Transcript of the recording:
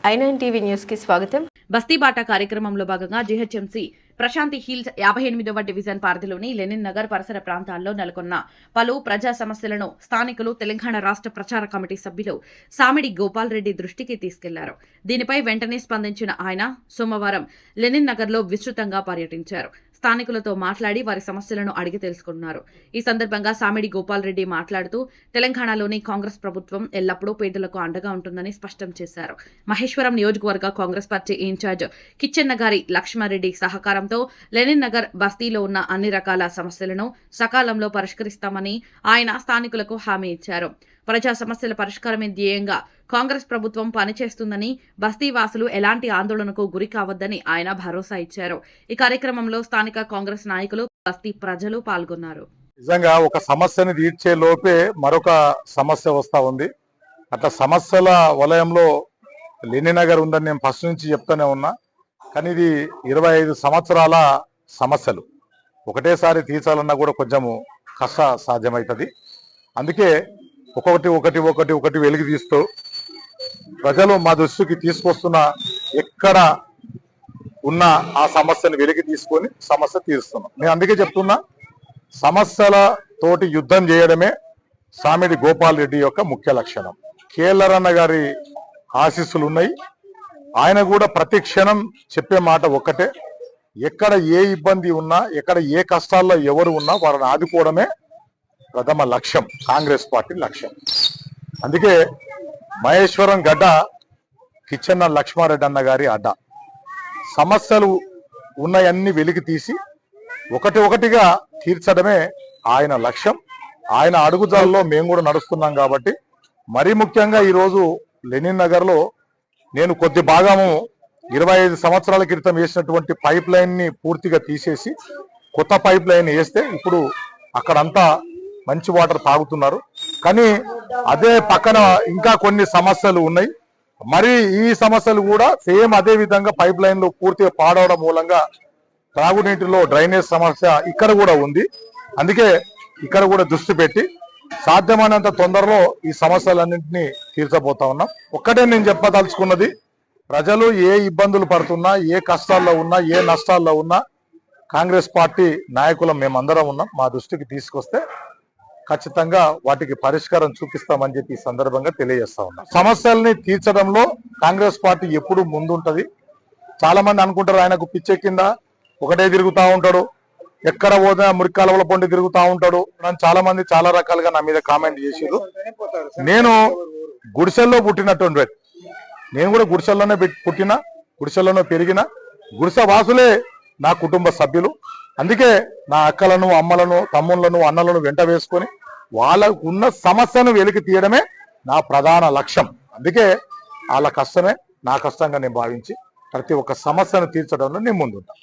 i9 TV news కి స్వాగతం. బస్తీ బాటా కార్యక్రమంలో భాగంగా జీహెచ్ఎంసీ ప్రశాంతి హిల్స్ 58వ డివిజన్ పరిధిలోని లెనిన్ నగర్ పరిసర ప్రాంతాల్లో నెలకొన్న పలు ప్రజా సమస్యలను స్థానికులు తెలంగాణ రాష్ట్ర ప్రచార కమిటీ సభ్యులు సామిడి గోపాల్ రెడ్డి దృష్టికి తీసుకెళ్లారు. దీనిపై వెంటనే స్పందించిన ఆయన సోమవారం లెనిన్ నగర్లో విస్తృతంగా పర్యటించారు. స్థానికులతో మాట్లాడి వారి సమస్యలను అడిగి తెలుసుకున్నారు. ఈ సందర్భంగా సామిడి గోపాల్ రెడ్డి మాట్లాడుతూ తెలంగాణలోని కాంగ్రెస్ ప్రభుత్వం ఎల్లప్పుడూ పేదలకు అండగా ఉంటుందని స్పష్టం చేశారు. మహేశ్వరం నియోజకవర్గ కాంగ్రెస్ పార్టీ ఇన్ఛార్జ్ కిచ్చెన్నగారి లక్ష్మారెడ్డి సహకారంతో లెనిన్ నగర్ బస్తీలో ఉన్న అన్ని రకాల సమస్యలను సకాలంలో పరిష్కరిస్తామని ఆయన స్థానికులకు హామీ ఇచ్చారు. ప్రజా సమస్యల పరిష్కారమే ధ్యేయంగా కాంగ్రెస్ ప్రభుత్వం పనిచేస్తుందని, బస్తీవాసులు ఎలాంటి ఆందోళనకు గురి కావద్దని ఆయన భరోసా ఇచ్చారు. ఈ కార్యక్రమంలో స్థానిక కాంగ్రెస్ నాయకులు, బస్తీ ప్రజలు పాల్గొన్నారు. నిజంగా ఒక సమస్యని తీర్చే లోపే మరొక సమస్య వస్తా ఉంది. అట్లా సమస్యల వలయంలో లెనిన్ నగర్ ఉందని నేను ఫస్ట్ నుంచి చెప్తూనే ఉన్నా. కానీ ఇది 25 సంవత్సరాల సమస్యలు ఒకటేసారి తీర్చాలన్నా కూడా కొంచెము కష్ట సాధ్యమవుతుంది. అందుకే ఒకటి వెలికి తీస్తూ ప్రజలు మా దృష్టికి తీసుకొస్తున్న ఎక్కడ ఉన్న ఆ సమస్యను వెలికి తీసుకొని సమస్య తీరుస్తున్నాం. నేను అందుకే చెప్తున్నా, సమస్యల తోటి యుద్ధం చేయడమే సామిడి గోపాల్ రెడ్డి యొక్క ముఖ్య లక్షణం. కేఎల్ఆర్ గారి ఆశీస్సులు ఉన్నాయి. ఆయన కూడా ప్రతి క్షణం చెప్పే మాట ఒక్కటే, ఎక్కడ ఏ ఇబ్బంది ఉన్నా, ఎక్కడ ఏ కష్టాల్లో ఎవరు ఉన్నా వారిని ఆదుకోవడమే ప్రథమ లక్ష్యం, కాంగ్రెస్ పార్టీ లక్ష్యం. అందుకే మహేశ్వరం గడ్డ కిచ్చెన్న లక్ష్మారెడ్డి అన్న గారి అడ్డ. సమస్యలు ఉన్నాయన్ని వెలికి తీసి ఒకటిగా తీర్చడమే ఆయన లక్ష్యం. ఆయన అడుగుజాలలో మేము కూడా నడుస్తున్నాం. కాబట్టి మరీ ముఖ్యంగా ఈరోజు లెనిన్ నగర్లో నేను కొద్ది భాగము 25 సంవత్సరాల క్రితం వేసినటువంటి పైప్ లైన్ ని పూర్తిగా తీసేసి కొత్త పైప్ లైన్ వేస్తే ఇప్పుడు అక్కడంతా మంచి వాటర్ తాగుతున్నారు. కానీ అదే పక్కన ఇంకా కొన్ని సమస్యలు ఉన్నాయి. మరి ఈ సమస్యలు కూడా సేమ్ అదే విధంగా పైప్ లైన్లు పూర్తిగా పాడవడం మూలంగా త్రాగునీటిలో డ్రైనేజ్ సమస్య ఇక్కడ కూడా ఉంది. అందుకే ఇక్కడ కూడా దృష్టి పెట్టి సాధ్యమైనంత తొందరలో ఈ సమస్యలన్నింటినీ తీర్చబోతా ఉన్నాం. ఒక్కటే నేను చెప్పదలుచుకున్నది, ప్రజలు ఏ ఇబ్బందులు పడుతున్నా, ఏ కష్టాల్లో ఉన్నా, ఏ నష్టాల్లో ఉన్నా కాంగ్రెస్ పార్టీ నాయకులం మేమందరం ఉన్నాం. మా దృష్టికి తీసుకొస్తే ఖచ్చితంగా వాటికి పరిష్కారం చూపిస్తామని చెప్పి ఈ సందర్భంగా తెలియజేస్తా ఉన్నాం. సమస్యల్ని తీర్చడంలో కాంగ్రెస్ పార్టీ ఎప్పుడు ముందుంటది. చాలా మంది అనుకుంటారు ఆయనకు పిచ్చెక్కింద, ఒకటే తిరుగుతా ఉంటాడు, ఎక్కడ పోతే మురికాలవల పొండి తిరుగుతా ఉంటాడు. చాలా మంది చాలా రకాలుగా నా మీద కామెంట్ చేసారు. నేను గుడిసెల్లో పుట్టినటువంటి, నేను కూడా గుడిసెల్లోనే పుట్టిన, గుడిసెల్లోనే పెరిగిన, గుడిసె వాసులే నా కుటుంబ సభ్యులు. అందుకే నా అక్కలను, అమ్మలను, తమ్ముళ్లను, అన్నలను వెంట వేసుకొని వాళ్ళకు ఉన్న సమస్యను వెలికి తీయడమే నా ప్రధాన లక్ష్యం. అందుకే వాళ్ళ కష్టమే నా కష్టంగా నేను భావించి ప్రతి ఒక్క సమస్యను తీర్చడంలో నేను ముందుంటా.